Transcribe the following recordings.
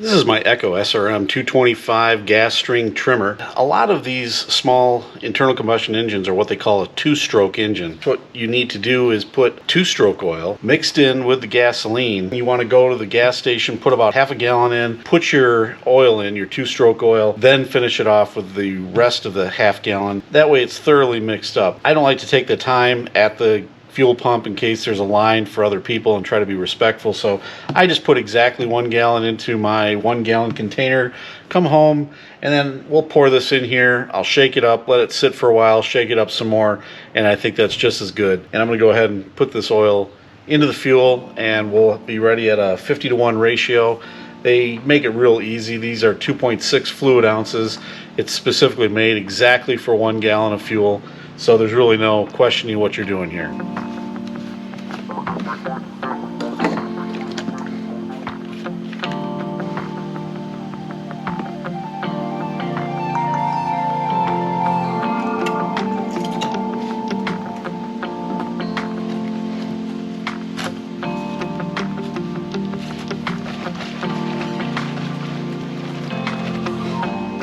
This is my Echo SRM-225 gas string trimmer. A lot of these small internal combustion engines are what they call a two-stroke engine. What you need to do is put two-stroke oil mixed in with the gasoline. You want to go to the gas station, put about half a gallon in, put your oil in, your two-stroke oil, then finish it off with the rest of the half gallon. That way it's thoroughly mixed up. I don't like to take the time at the fuel pump in case there's a line for other people and try to be respectful, so I just put exactly 1 gallon into my 1 gallon container, come home, and then we'll pour this in here. I'll shake it up, let it sit for a while, shake it up some more, and I think that's just as good. And I'm going to go ahead and put this oil into the fuel, and we'll be ready at a 50-to-1 ratio. They make it real easy. These are 2.6 fluid ounces. It's specifically made exactly for 1 gallon of fuel, so there's really no questioning what you're doing here.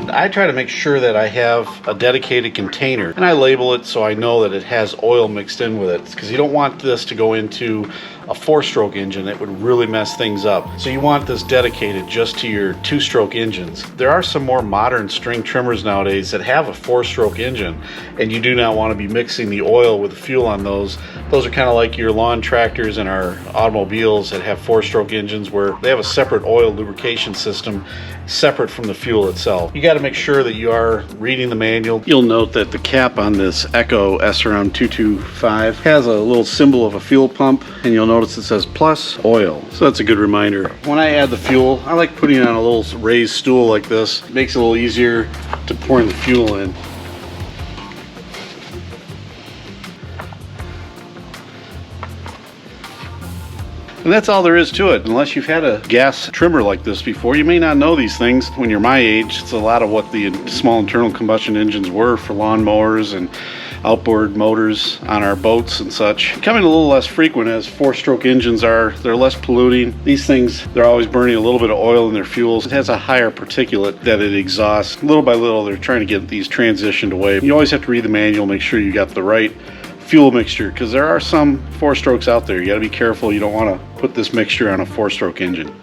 I try to make sure that I have a dedicated container, and I label it so I know that it has oil mixed in with it, because you don't want this to go into a 4-stroke engine. That would really mess things up. So you want this dedicated just to your 2-stroke engines. There are some more modern string trimmers nowadays that have a 4-stroke engine, and you do not want to be mixing the oil with the fuel on those. Those are kind of like your lawn tractors and our automobiles that have 4-stroke engines, where they have a separate oil lubrication system separate from the fuel itself. You got to make sure that you are reading the manual. You'll note that the cap on this Echo SRM-225 has a little symbol of a fuel pump, and you'll notice it says plus oil. So that's a good reminder. When I add the fuel, I like putting it on a little raised stool like this. It makes it a little easier to pour the fuel in. And that's all there is to it. Unless you've had a gas trimmer like this before, you may not know these things. When you're my age, it's a lot of what the small internal combustion engines were for lawnmowers and outboard motors on our boats and such. Becoming a little less frequent as 4-stroke engines are. They're less polluting. These things, they're always burning a little bit of oil in their fuels. It has a higher particulate that it exhausts. Little by little, they're trying to get these transitioned away. You always have to read the manual, make sure you got the right fuel mixture, because there are some 4-strokes out there. You got to be careful. You don't want to put this mixture on a 4-stroke engine.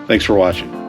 Thanks for watching.